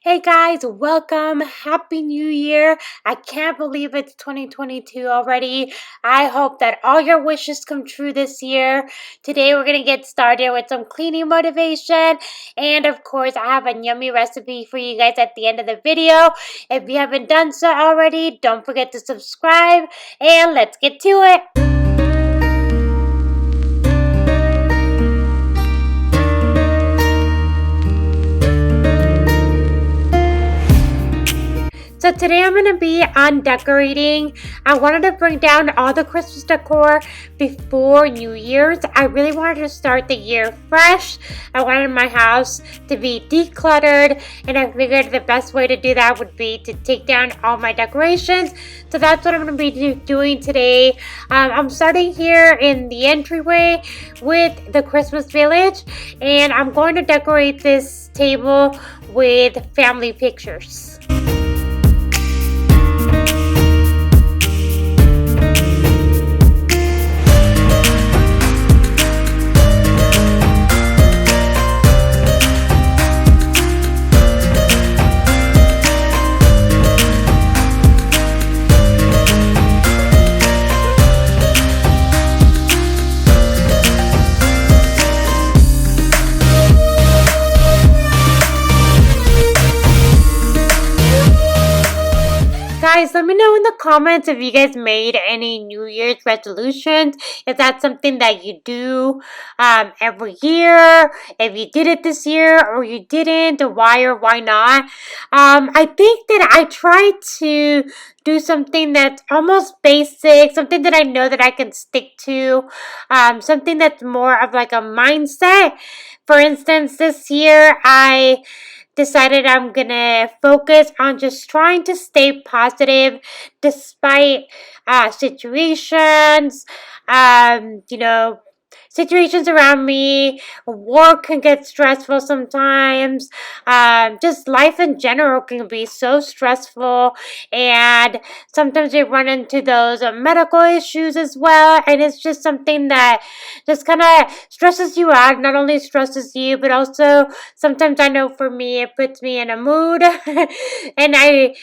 Hey guys, welcome. Happy New Year. I can't believe it's 2022 already. I hope that all your wishes come true this year. Today we're going to get started with some cleaning motivation. And of course, I have a yummy recipe for you guys at the end of the video. If you haven't done so already, don't forget to subscribe and let's get to it. So today I'm going to be decorating. I wanted to bring down all the Christmas decor before New Year's. I really wanted to start the year fresh. I wanted my house to be decluttered, and I figured the best way to do that would be to take down all my decorations. So that's what I'm going to be doing today. I'm starting here in the entryway with the Christmas village, and I'm going to decorate this table with family pictures. Guys, let me know in the comments if you guys made any New Year's resolutions. Is that something that you do every year? If you did it this year or you didn't, or why not? I think that I try to do something that's almost basic, something that I know that I can stick to, something that's more of like a mindset. For instance, this year I decided I'm gonna focus on just trying to stay positive despite situations, situations around me. Work can get stressful sometimes. Just life in general can be so stressful, and sometimes we run into those medical issues as well, and it's just something that just kind of stresses you out. Not only stresses you, but also sometimes I know for me it puts me in a mood and I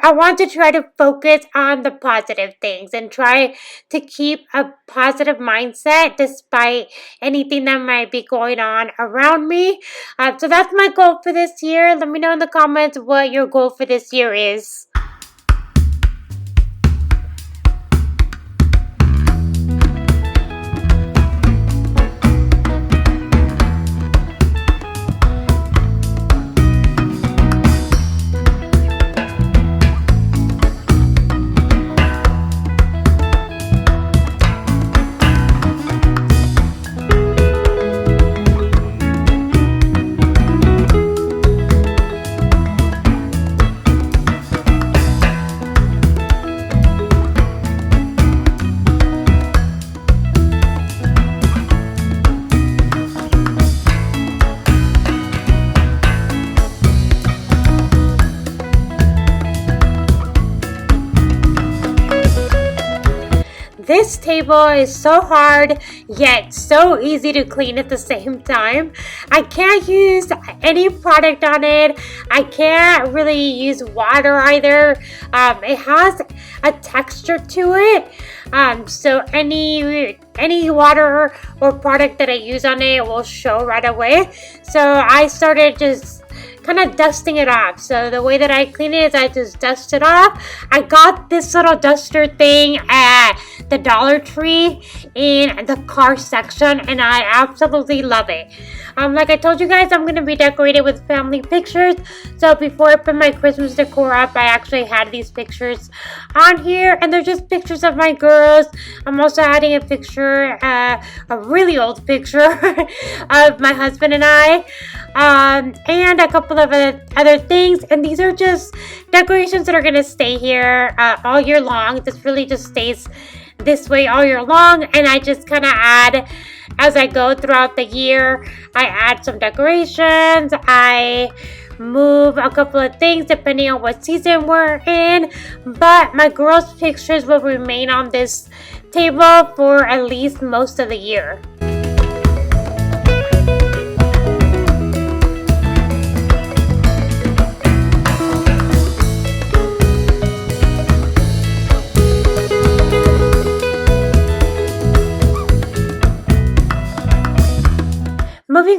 want to try to focus on the positive things and try to keep a positive mindset despite anything that might be going on around me. So that's my goal for this year. Let me know in the comments what your goal for this year is. This table is so hard, yet so easy to clean at the same time. I can't use any product on it. I can't really use water either. It has a texture to it. So any water or product that I use on it will show right away. So I started just kind of dusting it off. So the way that I clean it is I just dust it off. I got this little duster thing at the Dollar Tree in the car section, and I absolutely love it. Like I told you guys, I'm going to be decorated with family pictures. So before I put my Christmas decor up, I actually had these pictures on here, and they're just pictures of my girls. I'm also adding a picture, a really old picture of my husband and I, and a couple of other things. And these are just decorations that are going to stay here all year long. This really just stays this way all year long, and I just kind of add as I go throughout the year. I add some decorations, I move a couple of things depending on what season we're in, but my girls' pictures will remain on this table for at least most of the year.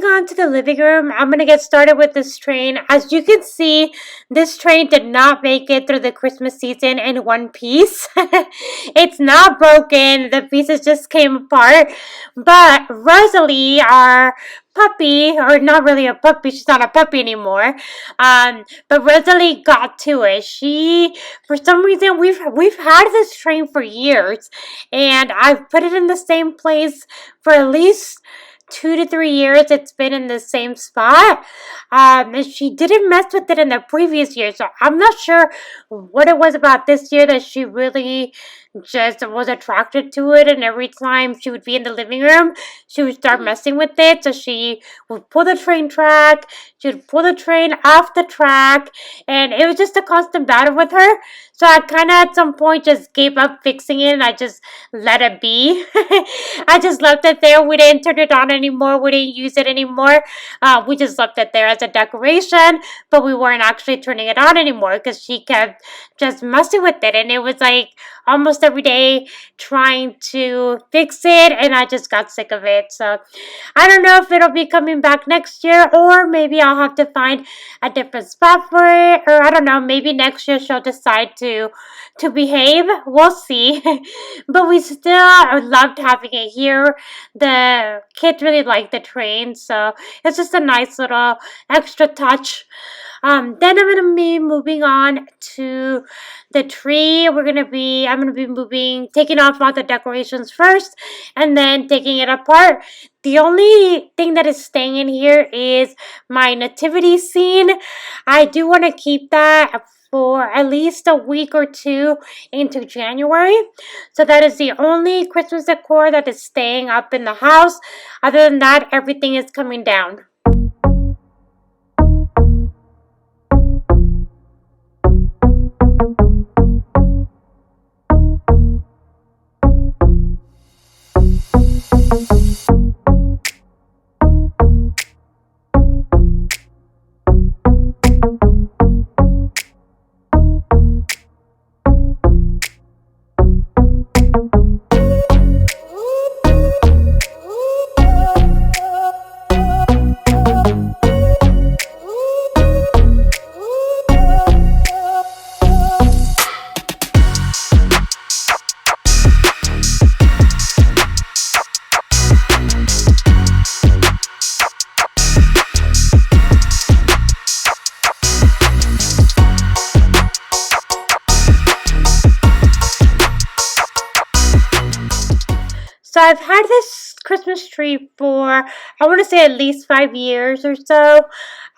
moving on to the living room, I'm going to get started with this train. As you can see, this train did not make it through the Christmas season in one piece. It's not broken. The pieces just came apart. But Rosalie, our puppy, or not really a puppy, she's not a puppy anymore. But Rosalie got to it. She, for some reason, we've had this train for years, and I've put it in the same place for at least 2 to 3 years. It's been in the same spot. And she didn't mess with it in the previous year, so I'm not sure what it was about this year that she really just was attracted to it, and every time she would be in the living room, she would start messing with it. So she would pull the train track, she would pull the train off the track, and it was just a constant battle with her. So I kind of at some point just gave up fixing it, and I just let it be. I just left it there. We didn't turn it on anymore. We didn't use it anymore. We just left it there as a decoration, but we weren't actually turning it on anymore because she kept just messing with it, and it was like almost every day trying to fix it, and I just got sick of it. So I don't know if it'll be coming back next year, or maybe I'll have to find a different spot for it, or I don't know, maybe next year she'll decide to behave. We'll see. But we still loved having it here. The kids really like the train, so it's just a nice little extra touch. Then I'm gonna be moving on to the tree. I'm gonna be taking off all the decorations first, and then taking it apart. The only thing that is staying in here is my nativity scene. I do want to keep that for at least a week or two into January. So that is the only Christmas decor that is staying up in the house. Other than that, everything is coming down. So I've had this Christmas tree for, I want to say at least 5 years or so.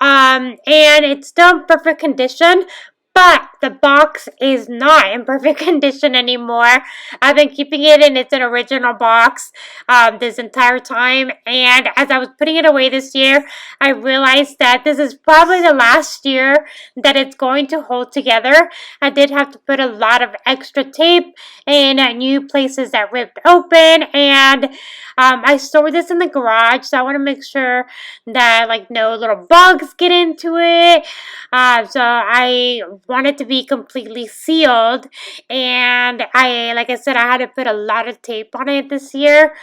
And it's still in perfect condition, but the box is not in perfect condition anymore. I've been keeping it in its original box this entire time. And as I was putting it away this year, I realized that this is probably the last year that it's going to hold together. I did have to put a lot of extra tape in new places that ripped open, and I stored this in the garage, so I want to make sure that like no little bugs get into it. So I want it to be completely sealed, and like I said, I had to put a lot of tape on it this year.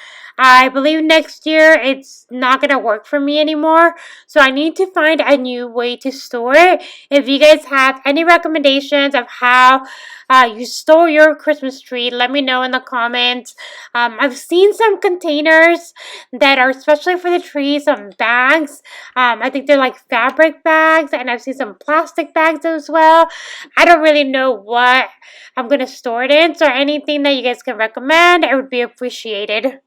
I believe next year it's not going to work for me anymore, so I need to find a new way to store it. If you guys have any recommendations of how you store your Christmas tree, let me know in the comments. I've seen some containers that are especially for the tree, some bags. I think they're like fabric bags, and I've seen some plastic bags as well. I don't really know what I'm going to store it in, so anything that you guys can recommend, it would be appreciated.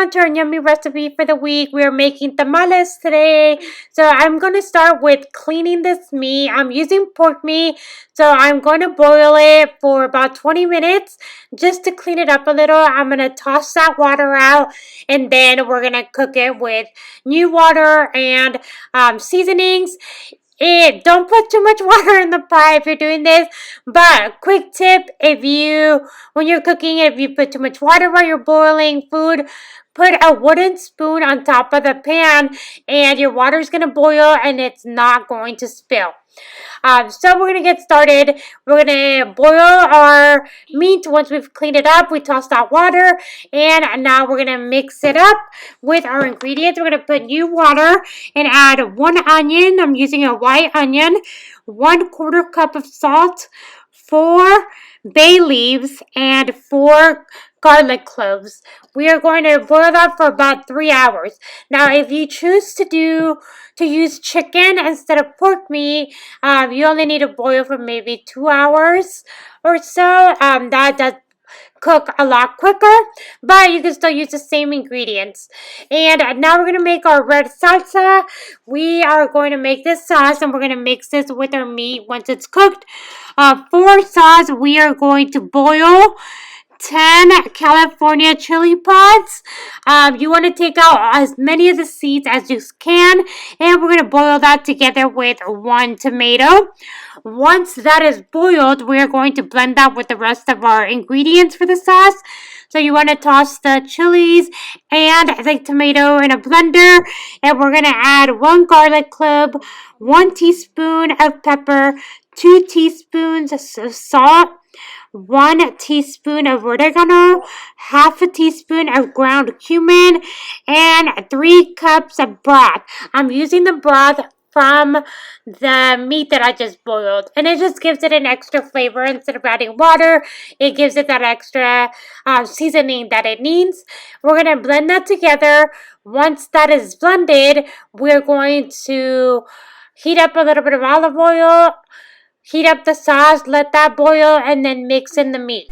on to our yummy recipe for the week. We're making tamales today. So I'm going to start with cleaning this meat. I'm using pork meat. So I'm going to boil it for about 20 minutes just to clean it up a little. I'm going to toss that water out, and then we're going to cook it with new water and seasonings. Don't put too much water in the pot if you're doing this. But quick tip, when you're cooking, if you put too much water while you're boiling food, put a wooden spoon on top of the pan, and your water is gonna boil and it's not going to spill. So we're going to get started. We're going to boil our meat. Once we've cleaned it up, we toss that water, and now we're going to mix it up with our ingredients. We're going to put new water and add 1 onion. I'm using a white onion, 1/4 cup of salt, 4 bay leaves, and 4 garlic cloves. We are going to boil that for about 3 hours. Now, if you choose to use chicken instead of pork meat, you only need to boil for maybe 2 hours or so. That does cook a lot quicker, but you can still use the same ingredients. And now we're going to make our red salsa. We are going to make this sauce, and we're going to mix this with our meat once it's cooked. For sauce, we are going to boil 10 California chili pods. You want to take out as many of the seeds as you can, and we're going to boil that together with 1 tomato. Once that is boiled, we're going to blend that with the rest of our ingredients for the sauce. So you want to toss the chilies and the tomato in a blender, and we're going to add 1 garlic clove, 1 teaspoon of pepper, 2 teaspoons of salt, 1 teaspoon of oregano, half a teaspoon of ground cumin, and 3 cups of broth. I'm using the broth from the meat that I just boiled, and it just gives it an extra flavor. Instead of adding water, it gives it that extra seasoning that it needs. We're going to blend that together. Once that is blended, we're going to heat up a little bit of olive oil, heat up the sauce, let that boil, and then mix in the meat.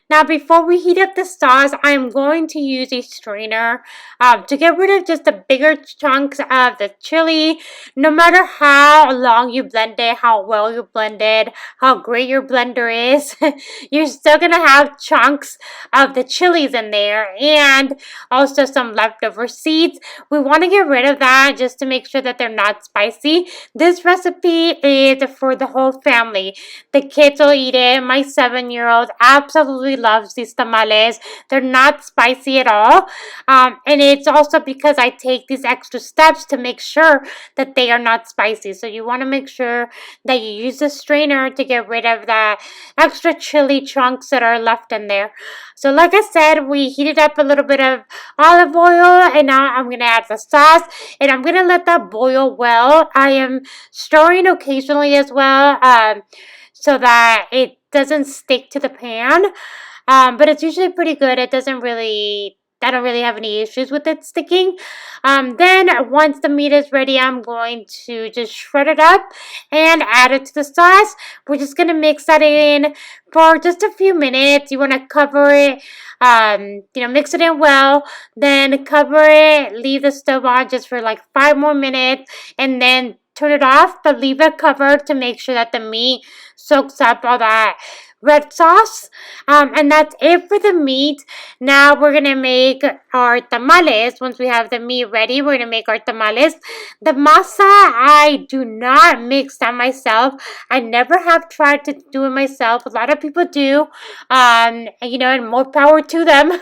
Now, before we heat up the sauce, I'm going to use a strainer to get rid of just the bigger chunks of the chili. No matter how long you blend it, how well you blended, how great your blender is, you're still going to have chunks of the chilies in there and also some leftover seeds. We want to get rid of that just to make sure that they're not spicy. This recipe is for the whole family. The kids will eat it. My 7-year-old absolutely loves these tamales. They're not spicy at all. And it's also because I take these extra steps to make sure that they are not spicy. So you want to make sure that you use a strainer to get rid of the extra chili chunks that are left in there. So like I said, we heated up a little bit of olive oil, and now I'm going to add the sauce, and I'm going to let that boil well. I am stirring occasionally as well, so that it doesn't stick to the pan. But it's usually pretty good. I don't really have any issues with it sticking. Then once the meat is ready, I'm going to just shred it up and add it to the sauce. We're just going to mix that in for just a few minutes. You want to cover it, mix it in well, then cover it, leave the stove on just for like 5 more minutes, and then turn it off, but leave it covered to make sure that the meat soaks up all that red sauce. And that's it for the meat. Now we're going to make our tamales. Once we have the meat ready, we're going to make our tamales. The masa, I do not mix that myself. I never have tried to do it myself. A lot of people do. And more power to them.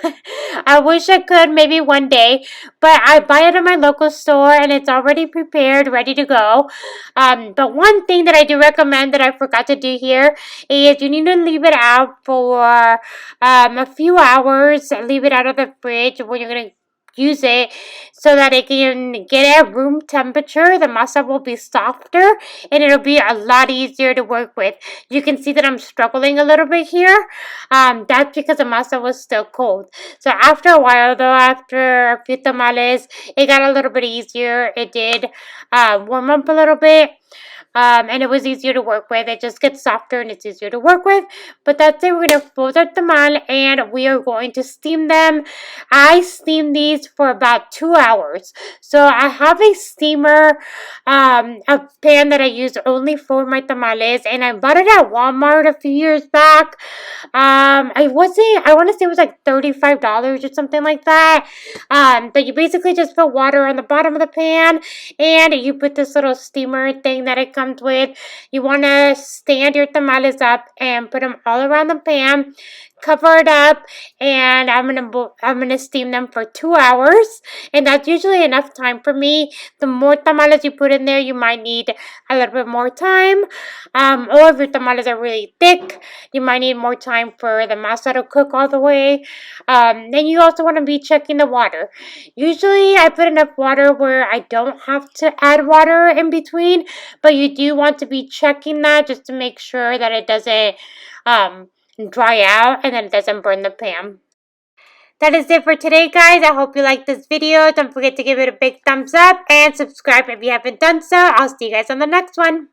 I wish I could maybe one day, but I buy it at my local store and it's already prepared, ready to go. But one thing that I do recommend that I forgot to do here is you need to leave it out for a few hours. Leave it out of the fridge when you're going to use it so that it can get at room temperature. The masa will be softer and it'll be a lot easier to work with. You can see that I'm struggling a little bit here. That's because the masa was still cold. So after a while though, after a few tamales, it got a little bit easier. It did warm up a little bit. And it was easier to work with. It just gets softer and it's easier to work with. But that's it. We're going to fold our tamal and we are going to steam them. I steam these for about 2 hours. So I have a steamer, a pan that I use only for my tamales, and I bought it at Walmart a few years back. I want to say it was like $35 or something like that. But you basically just put water on the bottom of the pan and you put this little steamer thing that it comes with. You want to stand your tamales up and put them all around the pan, cover it up, and I'm gonna steam them for 2 hours, and that's usually enough time for me. The more tamales you put in there, you might need a little bit more time, or if your tamales are really thick, you might need more time for the masa to cook all the way. Then you also want to be checking the water. Usually I put enough water where I don't have to add water in between, but you do want to be checking that just to make sure that it doesn't dry out and then it doesn't burn the pan. That is it for today, guys. I hope you liked this video. Don't forget to give it a big thumbs up and subscribe if you haven't done so. I'll see you guys on the next one.